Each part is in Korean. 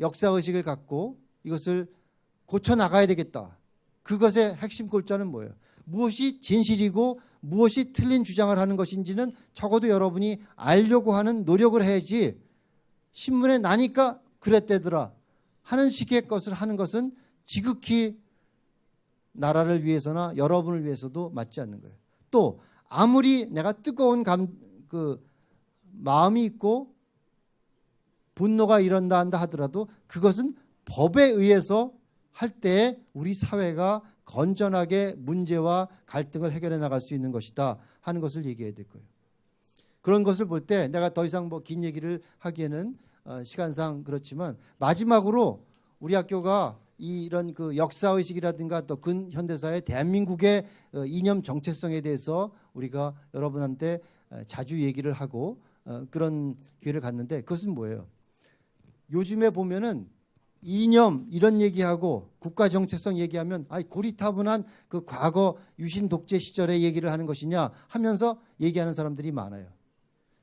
역사의식을 갖고 이것을 고쳐나가야 되겠다. 그것의 핵심 골자는 뭐예요? 무엇이 진실이고 무엇이 틀린 주장을 하는 것인지는 적어도 여러분이 알려고 하는 노력을 해야지 신문에 나니까 그랬대더라 하는 식의 것을 하는 것은 지극히 나라를 위해서나 여러분을 위해서도 맞지 않는 거예요. 또 아무리 내가 뜨거운 마음이 있고 분노가 일어난다 한다 하더라도 그것은 법에 의해서 할 때 우리 사회가 건전하게 문제와 갈등을 해결해 나갈 수 있는 것이다 하는 것을 얘기해야 될 거예요. 그런 것을 볼 때 내가 더 이상 긴 얘기를 하기에는 시간상 그렇지만 마지막으로 우리 학교가 이런 역사의식이라든가 또 근현대사의 대한민국의 이념 정체성에 대해서 우리가 여러분한테 자주 얘기를 하고 그런 기회를 갖는데 그것은 뭐예요? 요즘에 보면은 이념 이런 얘기하고 국가 정체성 얘기하면 고리타분한 그 과거 유신 독재 시절의 얘기를 하는 것이냐 하면서 얘기하는 사람들이 많아요.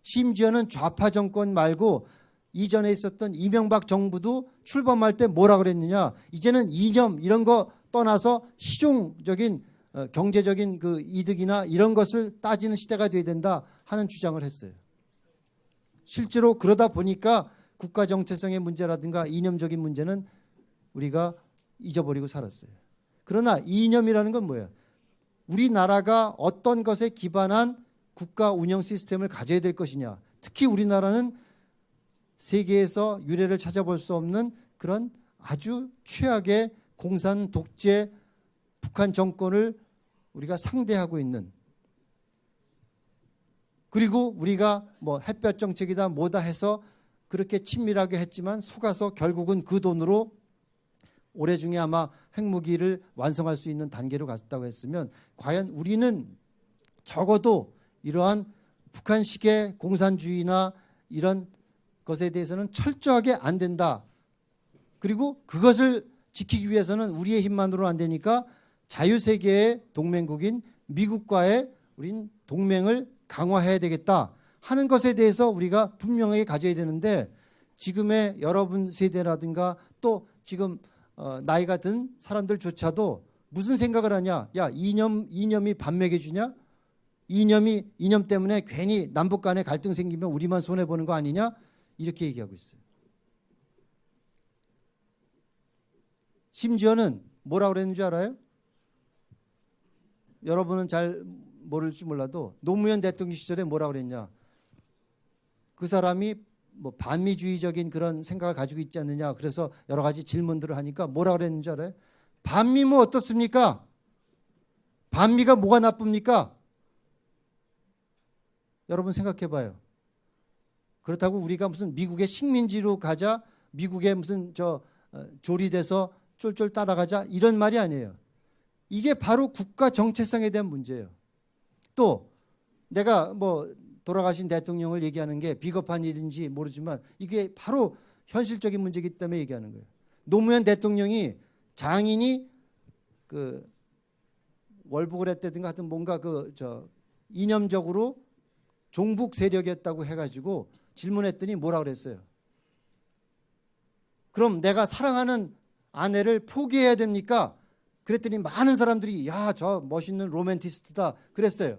심지어는 좌파 정권 말고 이전에 있었던 이명박 정부도 출범할 때 뭐라 그랬느냐, 이제는 이념 이런 거 떠나서 실용적인 경제적인 그 이득이나 이런 것을 따지는 시대가 돼야 된다 하는 주장을 했어요. 실제로 그러다 보니까 국가 정체성의 문제라든가 이념적인 문제는 우리가 잊어버리고 살았어요. 그러나 이념이라는 건 뭐예요? 우리나라가 어떤 것에 기반한 국가 운영 시스템을 가져야 될 것이냐. 특히 우리나라는 세계에서 유례를 찾아볼 수 없는 그런 아주 최악의 공산 독재 북한 정권을 우리가 상대하고 있는, 그리고 우리가 햇볕 정책이다 뭐다 해서 그렇게 친밀하게 했지만 속아서 결국은 그 돈으로 올해 중에 아마 핵무기를 완성할 수 있는 단계로 갔다고 했으면 과연 우리는 적어도 이러한 북한식의 공산주의나 이런 것에 대해서는 철저하게 안 된다. 그리고 그것을 지키기 위해서는 우리의 힘만으로는 안 되니까 자유세계의 동맹국인 미국과의 우린 동맹을 강화해야 되겠다 하는 것에 대해서 우리가 분명하게 가져야 되는데, 지금의 여러분 세대라든가 또 지금 나이가 든 사람들조차도 무슨 생각을 하냐. 야, 이념이 밥 먹여주냐? 이념 때문에 괜히 남북 간에 갈등 생기면 우리만 손해보는 거 아니냐? 이렇게 얘기하고 있어요. 심지어는 뭐라고 그랬는 줄 알아요? 여러분은 잘 모를지 몰라도 노무현 대통령 시절에 뭐라고 그랬냐? 그 사람이 반미주의적인 그런 생각을 가지고 있지 않느냐. 그래서 여러 가지 질문들을 하니까 뭐라고 그랬는 줄 알아요? 반미면 어떻습니까? 반미가 뭐가 나쁩니까? 여러분 생각해 봐요. 그렇다고 우리가 무슨 미국의 식민지로 가자, 미국의 무슨 조리돼서 쫄쫄 따라가자 이런 말이 아니에요. 이게 바로 국가 정체성에 대한 문제예요. 또 내가 돌아가신 대통령을 얘기하는 게 비겁한 일인지 모르지만 이게 바로 현실적인 문제이기 때문에 얘기하는 거예요. 노무현 대통령이 장인이 월북을 했다든가 하여튼 뭔가 이념적으로 종북 세력이었다고 해가지고 질문했더니 뭐라 그랬어요? 그럼 내가 사랑하는 아내를 포기해야 됩니까? 그랬더니 많은 사람들이 야, 저 멋있는 로맨티스트다 그랬어요.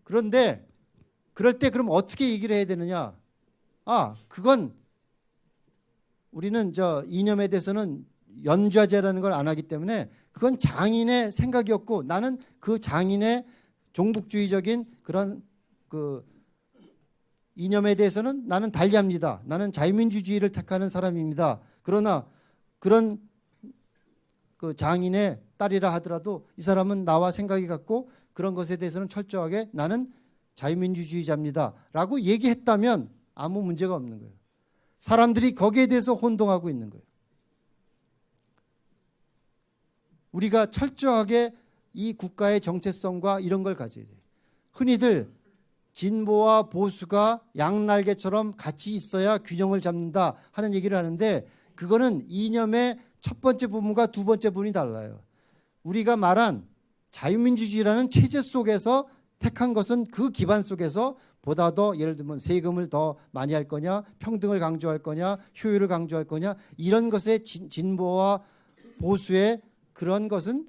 그런데 그럴 때 그럼 어떻게 얘기를 해야 되느냐? 그건 우리는 이념에 대해서는 연좌제라는 걸 안 하기 때문에 그건 장인의 생각이었고 나는 그 장인의 종북주의적인 그런 이념에 대해서는 나는 달리합니다. 나는 자유민주주의를 택하는 사람입니다. 그러나 그런 장인의 딸이라 하더라도 이 사람은 나와 생각이 같고 그런 것에 대해서는 철저하게 나는 자유민주주의자입니다 라고 얘기했다면 아무 문제가 없는 거예요. 사람들이 거기에 대해서 혼동하고 있는 거예요. 우리가 철저하게 이 국가의 정체성과 이런 걸 가져야 돼요. 흔히들 진보와 보수가 양날개처럼 같이 있어야 균형을 잡는다 하는 얘기를 하는데 그거는 이념의 첫 번째 부분과 두 번째 부분이 달라요. 우리가 말한 자유민주주의라는 체제 속에서 택한 것은 그 기반 속에서 보다 더 예를 들면 세금을 더 많이 할 거냐, 평등을 강조할 거냐, 효율을 강조할 거냐, 이런 것의 진보와 보수의 그런 것은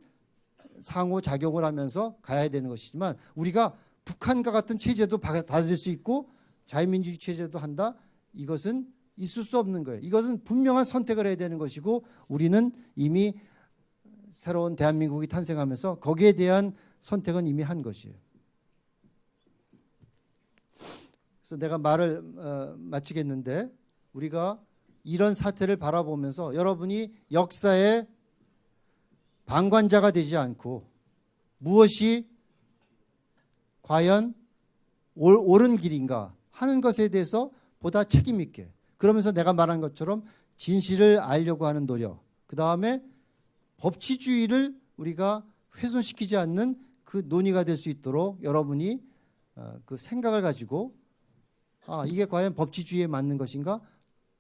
상호작용을 하면서 가야 되는 것이지만, 우리가 북한과 같은 체제도 받아들일 수 있고 자유민주주의 체제도 한다, 이것은 있을 수 없는 거예요. 이것은 분명한 선택을 해야 되는 것이고, 우리는 이미 새로운 대한민국이 탄생하면서 거기에 대한 선택은 이미 한 것이에요. 그래서 내가 말을 마치겠는데, 우리가 이런 사태를 바라보면서 여러분이 역사의 방관자가 되지 않고 무엇이 과연 옳은 길인가 하는 것에 대해서 보다 책임 있게, 그러면서 내가 말한 것처럼 진실을 알려고 하는 노력, 그 다음에 법치주의를 우리가 훼손시키지 않는 그 논의가 될 수 있도록 여러분이 그 생각을 가지고, 이게 과연 법치주의에 맞는 것인가,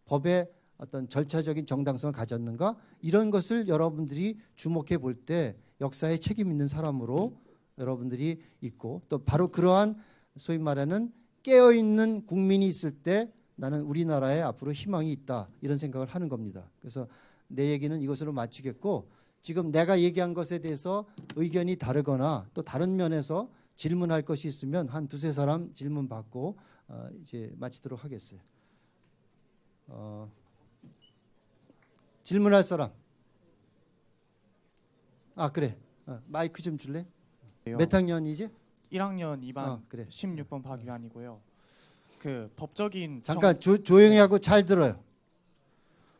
법의 어떤 절차적인 정당성을 가졌는가, 이런 것을 여러분들이 주목해 볼 때 역사에 책임 있는 사람으로 여러분들이 있고, 또 바로 그러한 소위 말하는 깨어있는 국민이 있을 때 나는 우리나라에 앞으로 희망이 있다, 이런 생각을 하는 겁니다. 그래서 내 얘기는 이것으로 마치겠고, 지금 내가 얘기한 것에 대해서 의견이 다르거나 또 다른 면에서 질문할 것이 있으면 한 두세 사람 질문 받고 이제 마치도록 하겠어요. 질문할 사람. 그래. 마이크 좀 줄래? 몇 학년이지? 1학년 2반 그래. 16번 박유한이고요. 그 법적인 잠깐 조용히 하고 잘 들어요.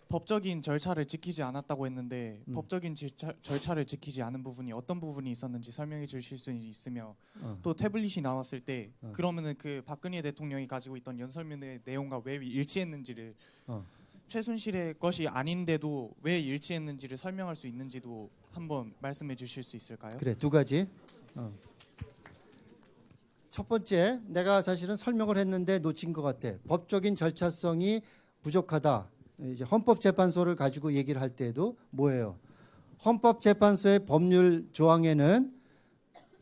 법적인 절차를 지키지 않았다고 했는데 법적인 절차를 지키지 않은 부분이 어떤 부분이 있었는지 설명해 주실 수 있으며, 또 태블릿이 나왔을 때 그러면은 그 박근혜 대통령이 가지고 있던 연설문의 내용과 왜 일치했는지를 최순실의 것이 아닌데도 왜 일치했는지를 설명할 수 있는지도 한번 말씀해 주실 수 있을까요? 그래, 두 가지. 첫 번째, 내가 사실은 설명을 했는데 놓친 것 같아. 법적인 절차성이 부족하다. 이제 헌법재판소를 가지고 얘기를 할 때에도 뭐예요? 헌법재판소의 법률 조항에는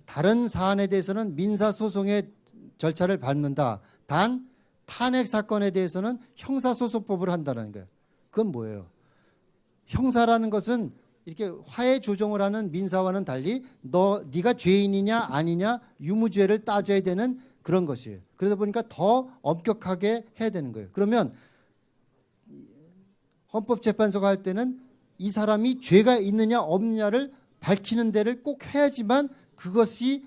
다른 사안에 대해서는 민사소송의 절차를 밟는다. 단 탄핵 사건에 대해서는 형사소송법을 한다는 거예요. 그건 뭐예요? 형사라는 것은 이렇게 화해 조정을 하는 민사와는 달리 네가 죄인이냐 아니냐 유무죄를 따져야 되는 그런 것이에요. 그러다 보니까 더 엄격하게 해야 되는 거예요. 그러면 헌법재판소가 할 때는 이 사람이 죄가 있느냐 없느냐를 밝히는 데를 꼭 해야지만 그것이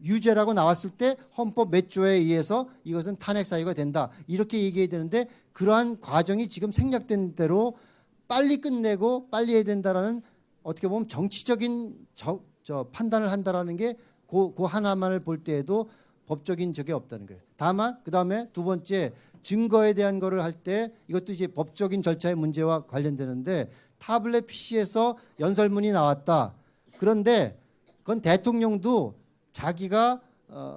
유죄라고 나왔을 때 헌법 몇 조에 의해서 이것은 탄핵 사유가 된다, 이렇게 얘기해야 되는데, 그러한 과정이 지금 생략된 대로 빨리 끝내고 빨리 해야 된다라는, 어떻게 보면 정치적인 판단을 한다라는 게 그 하나만을 볼 때에도 법적인 적이 없다는 거예요. 다만 그 다음에 두 번째, 증거에 대한 거를 할 때 이것도 이제 법적인 절차의 문제와 관련되는데, 타블렛 PC에서 연설문이 나왔다. 그런데 그건 대통령도 자기가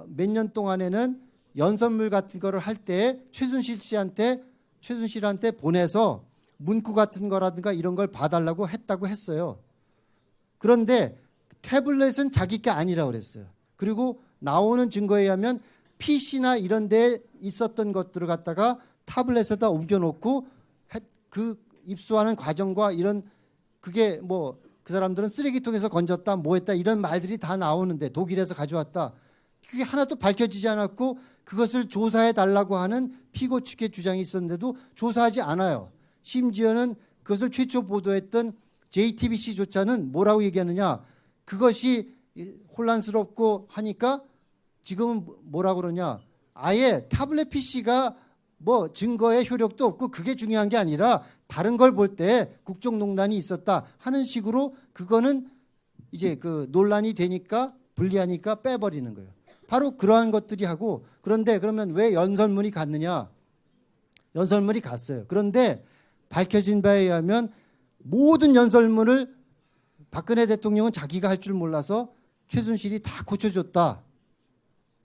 몇 년 동안에는 연설문 같은 거를 할 때 최순실한테 보내서 문구 같은 거라든가 이런 걸 봐달라고 했다고 했어요. 그런데 태블릿은 자기 게 아니라고 그랬어요. 그리고 나오는 증거에 의하면 PC나 이런 데에 있었던 것들을 갖다가 타블렛에다 옮겨놓고 그 입수하는 과정과 이런, 그게 뭐 그 사람들은 쓰레기통에서 건졌다 뭐 했다 이런 말들이 다 나오는데, 독일에서 가져왔다, 그게 하나도 밝혀지지 않았고 그것을 조사해 달라고 하는 피고 측의 주장이 있었는데도 조사하지 않아요. 심지어는 그것을 최초 보도했던 JTBC조차는 뭐라고 얘기하느냐, 그것이 혼란스럽고 하니까 지금은 뭐라고 그러냐, 아예 타블렛 PC가 뭐 증거의 효력도 없고 그게 중요한 게 아니라 다른 걸 볼 때 국정농단이 있었다 하는 식으로, 그거는 이제 그 논란이 되니까 불리하니까 빼버리는 거예요. 바로 그러한 것들이 하고, 그런데 그러면 왜 연설문이 갔느냐? 연설문이 갔어요. 그런데 밝혀진 바에 의하면 모든 연설문을 박근혜 대통령은 자기가 할 줄 몰라서 최순실이 다 고쳐줬다.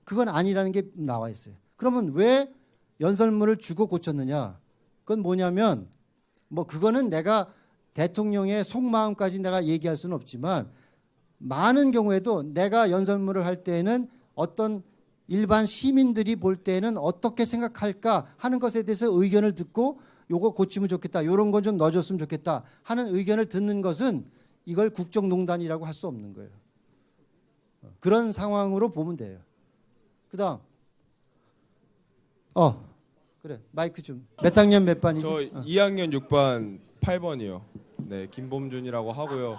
그건 아니라는 게 나와 있어요. 그러면 왜 연설문을 주고 고쳤느냐? 그건 뭐냐면, 뭐 그거는 내가 대통령의 속마음까지 내가 얘기할 수는 없지만, 많은 경우에도 내가 연설문을 할 때에는 어떤 일반 시민들이 볼 때는 어떻게 생각할까 하는 것에 대해서 의견을 듣고 요거 고치면 좋겠다. 요런 건 좀 넣어줬으면 좋겠다 하는 의견을 듣는 것은 이걸 국정농단이라고 할 수 없는 거예요. 그런 상황으로 보면 돼요. 그다음 그래 마이크 좀. 몇 학년 몇 반이지? 저 2학년 6반 8번이요. 네, 김범준이라고 하고요.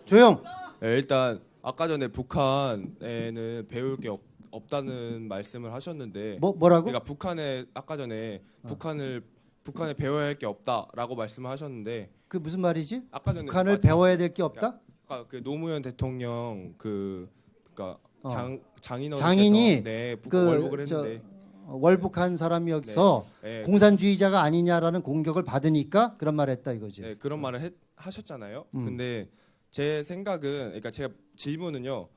조용. 네, 일단 아까 전에 북한에는 배울 게 없다는 말씀을 하셨는데 뭐라고? 그러니까 북한에 아까 전에 북한에 배워야 할 게 없다라고 말씀을 하셨는데 그 무슨 말이지? 아까 전에 북한을 배워야 될 게 없다? 아까 그 노무현 대통령 그러니까 장인어른께서 장인이 네, 그 월북을 했는데 월북한 사람이어서 네, 공산주의자가 아니냐라는 공격을 받으니까 그런 말을 했다 이거지. 네, 그런 말을 하셨잖아요. 근데 제 생각은 그러니까 제가 질문은요.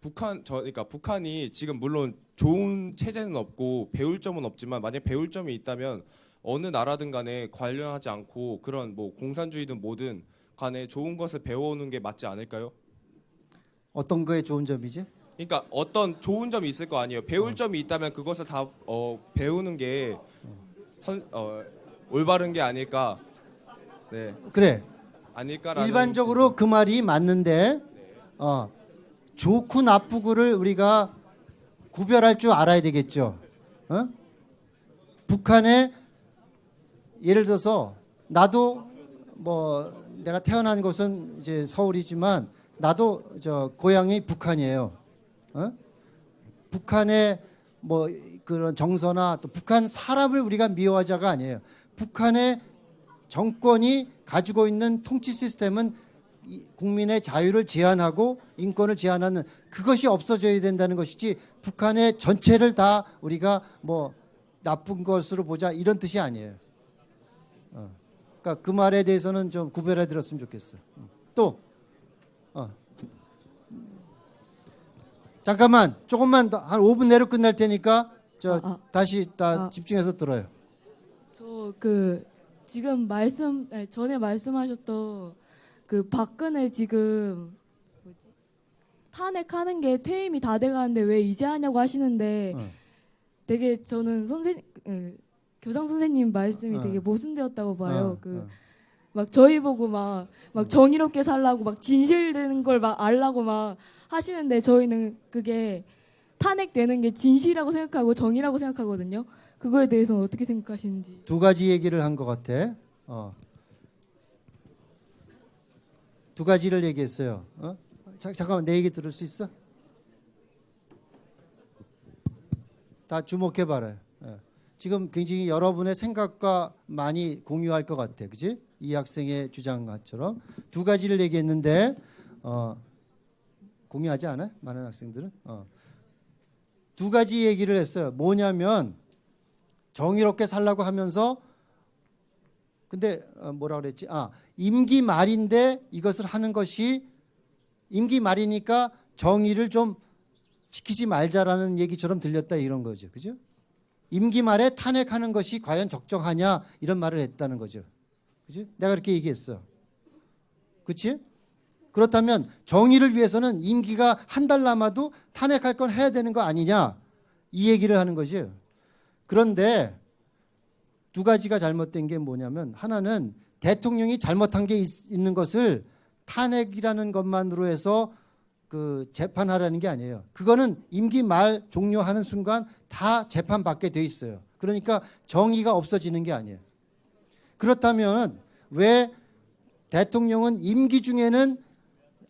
그러니까 북한이 지금 물론 좋은 체제는 없고 배울 점은 없지만 만약 배울 점이 있다면 어느 나라든 간에 관련하지 않고 그런 뭐 공산주의든 뭐든 간에 좋은 것을 배워오는 게 맞지 않을까요? 어떤 거에 좋은 점이지? 그러니까 어떤 좋은 점이 있을 거 아니에요. 배울 점이 있다면 그것을 다 배우는 게 올바른 게 아닐까. 네. 그래. 아닐까라는 일반적으로 그 말이 맞는데 좋고 나쁘고를 우리가 구별할 줄 알아야 되겠죠. 북한에 예를 들어서 나도 뭐 내가 태어난 곳은 이제 서울이지만 나도 저 고향이 북한이에요. 북한의 뭐 그런 정서나 또 북한 사람을 우리가 미워하자가 아니에요. 북한의 정권이 가지고 있는 통치 시스템은 국민의 자유를 제한하고 인권을 제한하는 그것이 없어져야 된다는 것이지 북한의 전체를 다 우리가 뭐 나쁜 것으로 보자 이런 뜻이 아니에요. 그러니까 그 말에 대해서는 좀 구별해 들었으면 좋겠어. 또 잠깐만 조금만 더 한 5분 내로 끝날 테니까 다시 집중해서 들어요. 저 지금 전에 말씀하셨던 그 박근혜 지금 탄핵하는 게 퇴임이 다 돼가는데 왜 이제 하냐고 하시는데 되게 저는 교장 선생님 말씀이 되게 모순되었다고 봐요. 막 저희 보고 막 정의롭게 살라고 막 진실되는 걸 막 알라고 막 하시는데 저희는 그게 탄핵되는 게 진실이라고 생각하고 정의라고 생각하거든요. 그거에 대해서는 어떻게 생각하시는지. 두 가지 얘기를 한 것 같아. 두 가지를 얘기했어요. 잠깐만 내 얘기 들을 수 있어? 다 주목해 봐라. 지금 굉장히 여러분의 생각과 많이 공유할 것 같아, 그지? 이 학생의 주장처럼 두 가지를 얘기했는데 공유하지 않아? 많은 학생들은 두 가지 얘기를 했어요. 뭐냐면 정의롭게 살라고 하면서 근데 뭐라 그랬지? 임기 말인데 이것을 하는 것이 임기 말이니까 정의를 좀 지키지 말자라는 얘기처럼 들렸다 이런 거죠. 그죠? 임기 말에 탄핵하는 것이 과연 적정하냐 이런 말을 했다는 거죠. 그지? 내가 그렇게 얘기했어. 그렇지? 그렇다면 정의를 위해서는 임기가 한 달 남아도 탄핵할 건 해야 되는 거 아니냐 이 얘기를 하는 거죠. 그런데 두 가지가 잘못된 게 뭐냐면 하나는 대통령이 잘못한 게 있는 것을 탄핵이라는 것만으로 해서 그 재판하라는 게 아니에요. 그거는 임기 말 종료하는 순간 다 재판받게 돼 있어요. 그러니까 정의가 없어지는 게 아니에요. 그렇다면 왜 대통령은 임기 중에는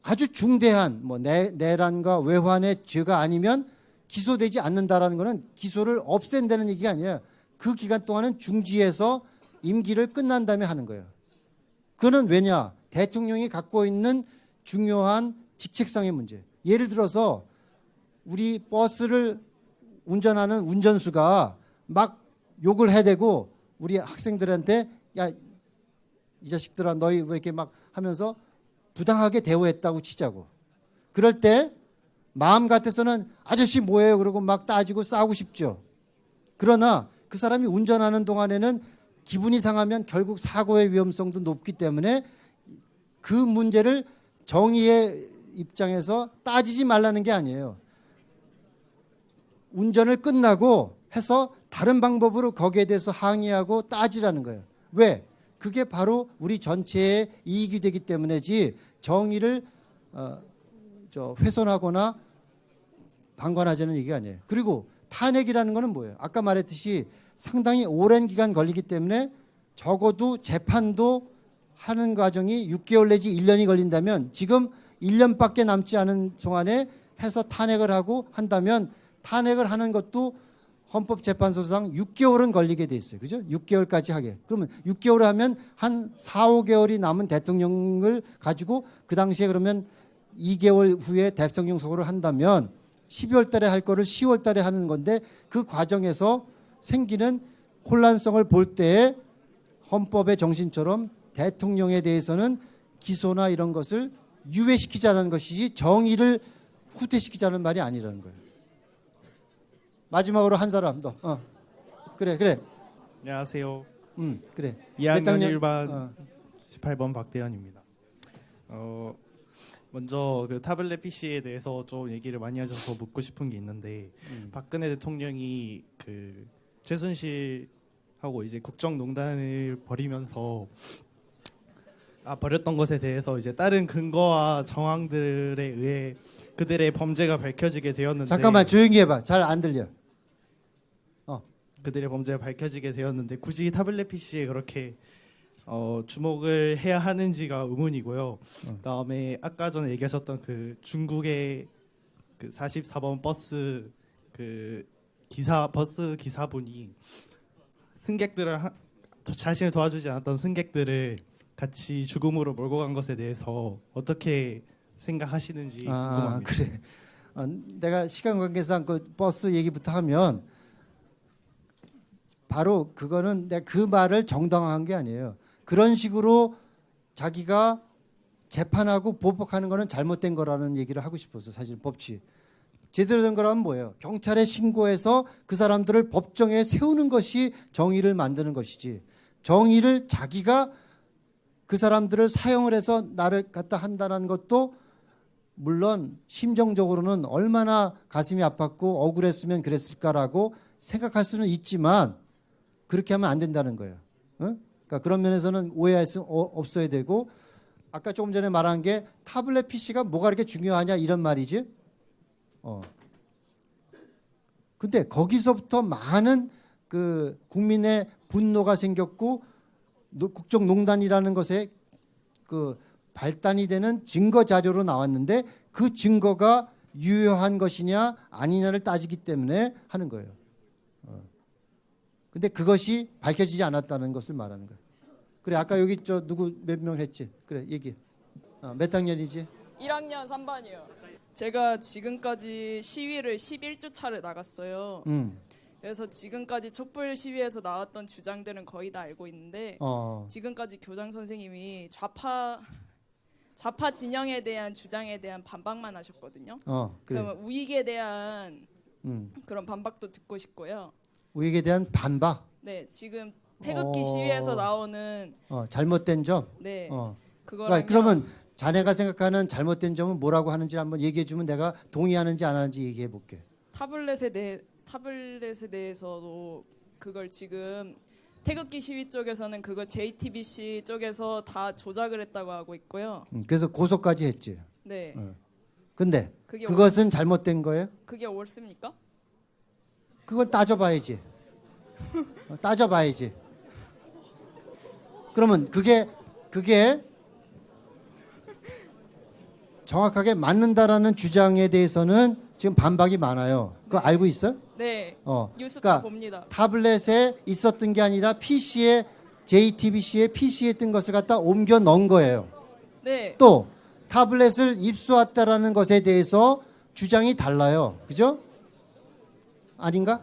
아주 중대한 뭐 내란과 외환의 죄가 아니면 기소되지 않는다라는 것은 기소를 없앤다는 얘기가 아니에요. 그 기간 동안은 중지해서 임기를 끝난 다음에 하는 거예요. 그거는 왜냐? 대통령이 갖고 있는 중요한 직책상의 문제. 예를 들어서 우리 버스를 운전하는 운전수가 막 욕을 해대고 우리 학생들한테 야, 이 자식들아 너희 왜 이렇게 막 하면서 부당하게 대우했다고 치자고. 그럴 때 마음 같아서는 아저씨 뭐예요? 그러고 막 따지고 싸우고 싶죠. 그러나 그 사람이 운전하는 동안에는 기분이 상하면 결국 사고의 위험성도 높기 때문에 그 문제를 정의의 입장에서 따지지 말라는 게 아니에요. 운전을 끝나고 해서 다른 방법으로 거기에 대해서 항의하고 따지라는 거예요. 왜? 그게 바로 우리 전체의 이익이 되기 때문이지 정의를 훼손하거나 방관하자는 얘기가 아니에요. 그리고 탄핵이라는 거는 뭐예요? 아까 말했듯이 상당히 오랜 기간 걸리기 때문에 적어도 재판도 하는 과정이 6개월 내지 1년이 걸린다면 지금 1년밖에 남지 않은 동안에 해서 탄핵을 하고 한다면 탄핵을 하는 것도 헌법재판소상 6개월은 걸리게 돼 있어요. 그죠? 6개월까지 하게. 그러면 6개월 하면 한 4, 5개월이 남은 대통령을 가지고 그 당시에 그러면 2개월 후에 대통령 선거를 한다면 12월 달에 할 거를 10월 달에 하는 건데 그 과정에서 생기는 혼란성을 볼 때 헌법의 정신처럼 대통령에 대해서는 기소나 이런 것을 유예시키자는 것이지 정의를 후퇴시키자는 말이 아니라는 거예요. 마지막으로 한 사람 더. 그래. 안녕하세요. 그래. 2학년 1반 18번 박대현입니다. 먼저 그 타블렛 PC에 대해서 좀 얘기를 많이 하셔서 묻고 싶은 게 있는데 박근혜 대통령이 그 최순실하고 이제 국정농단을 벌이면서 벌였던 것에 대해서 이제 다른 근거와 정황들에 의해 그들의 범죄가 밝혀지게 되었는데 잠깐만 조용히 해봐. 잘 안 들려. 그들의 범죄가 밝혀지게 되었는데 굳이 타블렛 PC에 그렇게 주목을 해야 하는지가 의문이고요. 그다음에 아까 전에 얘기하셨던 그 중국의 그 44번 버스 그 버스 기사분이 승객들을 자신을 도와주지 않았던 승객들을 같이 죽음으로 몰고 간 것에 대해서 어떻게 생각하시는지 궁금합니다. 그래. 내가 시간 관계상 그 버스 얘기부터 하면 바로 그거는 내가 그 말을 정당화한 게 아니에요. 그런 식으로 자기가 재판하고 보복하는 거는 잘못된 거라는 얘기를 하고 싶어서 사실 법치 제대로 된 거라면 뭐예요? 경찰에 신고해서 그 사람들을 법정에 세우는 것이 정의를 만드는 것이지 정의를 자기가 그 사람들을 사용을 해서 나를 갖다 한다는 것도 물론 심정적으로는 얼마나 가슴이 아팠고 억울했으면 그랬을까라고 생각할 수는 있지만 그렇게 하면 안 된다는 거예요. 그러니까 그런 면에서는 오해할 수 없어야 되고 아까 조금 전에 말한 게 타블렛 PC가 뭐가 그렇게 중요하냐 이런 말이지. 근데 거기서부터 많은 그 국민의 분노가 생겼고 국정농단이라는 것에 그 발단이 되는 증거 자료로 나왔는데 그 증거가 유효한 것이냐 아니냐를 따지기 때문에 하는 거예요. 근데 그것이 밝혀지지 않았다는 것을 말하는 거예요. 그래 아까 여기 누구 몇 명 했지? 그래 얘기. 몇 학년이지? 1학년 3반이요. 제가 지금까지 시위를 11주 차를 나갔어요. 그래서 지금까지 촛불 시위에서 나왔던 주장들은 거의 다 알고 있는데 지금까지 교장 선생님이 좌파 진영에 대한 주장에 대한 반박만 하셨거든요. 그래. 그러면 우익에 대한 그런 반박도 듣고 싶고요. 우익에 대한 반박. 네, 지금 태극기 시위에서 나오는 잘못된 점. 네, 그거랑 그러면 자네가 생각하는 잘못된 점은 뭐라고 하는지 한번 얘기해 주면 내가 동의하는지 안 하는지 얘기해 볼게. 타블렛에 대해서도 그걸 지금 태극기 시위 쪽에서는 그거 JTBC 쪽에서 다 조작을 했다고 하고 있고요. 그래서 고소까지 했지. 네. 근데 그것은 잘못된 거예요? 그게 옳습니까? 그건 따져봐야지. 따져봐야지. 그러면 그게 정확하게 맞는다라는 주장에 대해서는 지금 반박이 많아요. 그거 알고 있어? 네. 뉴스 그러니까 다 봅니다. 타블렛에 있었던 게 아니라 PC에 JTBC에 PC에 뜬 것을 갖다 옮겨 넣은 거예요. 네. 또 타블렛을 입수했다라는 것에 대해서 주장이 달라요. 그죠? 아닌가?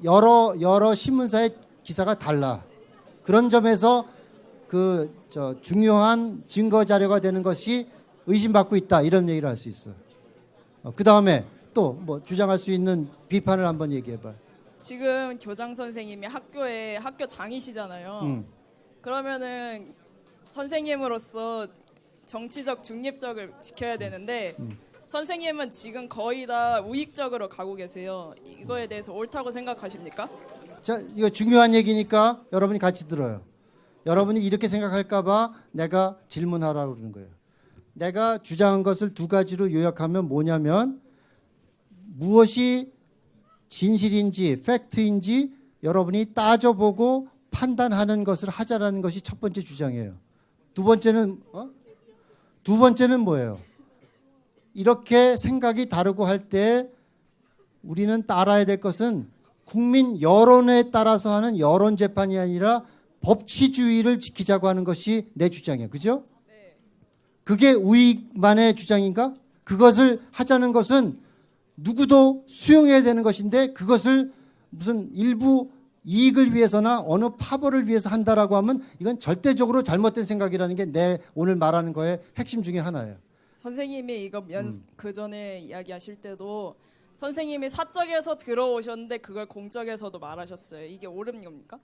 여러 신문사의 기사가 달라. 그런 점에서 중요한 증거 자료가 되는 것이 의심받고 있다. 이런 얘기를 할 수 있어. 그 다음에 또 뭐 주장할 수 있는 비판을 한번 얘기해봐. 지금 교장 선생님이 학교 장이시잖아요. 선생님으로서 정치적 중립적을 지켜야 되는데 선생님은 지금 거의 다 우익적으로 가고 계세요. 이거에 대해서 옳다고 생각하십니까? 자, 이거 중요한 얘기니까 여러분이 같이 들어요. 여러분이 이렇게 생각할까봐 내가 질문하라고 그러는 거예요. 내가 주장한 것을 두 가지로 요약하면 뭐냐면 무엇이 진실인지 팩트인지 여러분이 따져보고 판단하는 것을 하자라는 것이 첫 번째 주장이에요. 두 번째는 뭐예요? 이렇게 생각이 다르고 할 때 우리는 따라야 될 것은 국민 여론에 따라서 하는 여론 재판이 아니라 법치주의를 지키자고 하는 것이 내 주장이에요. 그죠? 그게 우익만의 주장인가? 그것을 하자는 것은 누구도 수용해야 되는 것인데 그것을 무슨 일부 이익을 위해서나 어느 파벌을 위해서 한다라고 하면 이건 절대적으로 잘못된 생각이라는 게 내 오늘 말하는 거의 핵심 중에 하나예요. 선생님이 이거 그 전에 이야기하실 때도 선생님이 사적에서 들어오셨는데 그걸 공적에서도 말하셨어요. 이게 옳은 겁니까?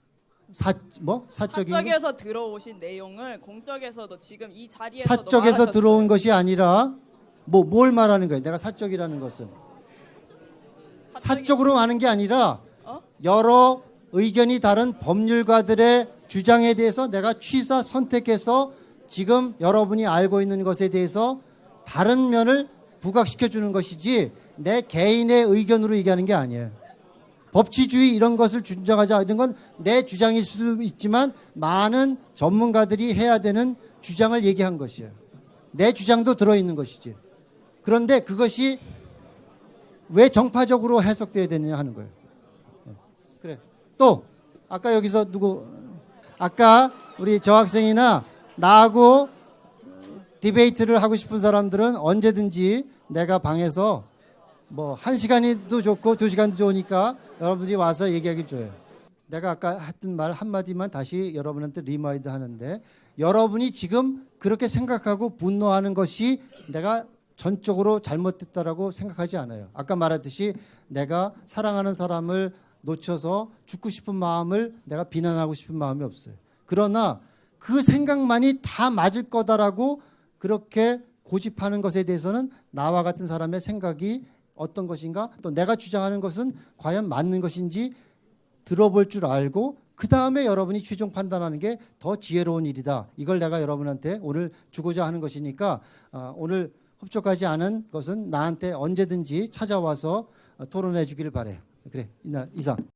사적에서 들어오신 내용을 공적에서도 지금 이 자리에서도 사적에서 말하셨어요. 들어온 것이 아니라 뭘 말하는 거예요? 내가 사적이라는 것은 사적으로 하는 게 아니라 여러 의견이 다른 법률가들의 주장에 대해서 내가 취사 선택해서 지금 여러분이 알고 있는 것에 대해서 다른 면을 부각시켜 주는 것이지 내 개인의 의견으로 얘기하는 게 아니에요. 법치주의 이런 것을 주장하지 않는 건 내 주장일 수도 있지만 많은 전문가들이 해야 되는 주장을 얘기한 것이에요. 내 주장도 들어있는 것이지. 그런데 그것이 왜 정파적으로 해석돼야 되느냐 하는 거예요. 그래. 또 아까 여기서 아까 우리 저 학생이나 나하고 디베이트를 하고 싶은 사람들은 언제든지 내가 방에서 뭐 1시간이도 좋고 2시간도 좋으니까 여러분들이 와서 얘기하기 줘요. 내가 아까 했던 말 한마디만 다시 여러분한테 리마인드 하는데 여러분이 지금 그렇게 생각하고 분노하는 것이 내가 전적으로 잘못됐다라고 생각하지 않아요. 아까 말했듯이 내가 사랑하는 사람을 놓쳐서 죽고 싶은 마음을 내가 비난하고 싶은 마음이 없어요. 그러나 그 생각만이 다 맞을 거다라고 그렇게 고집하는 것에 대해서는 나와 같은 사람의 생각이 어떤 것인가 또 내가 주장하는 것은 과연 맞는 것인지 들어볼 줄 알고 그 다음에 여러분이 최종 판단하는 게 더 지혜로운 일이다. 이걸 내가 여러분한테 오늘 주고자 하는 것이니까 오늘 흡족하지 않은 것은 나한테 언제든지 찾아와서 토론해 주기를 바래요. 그래, 이상.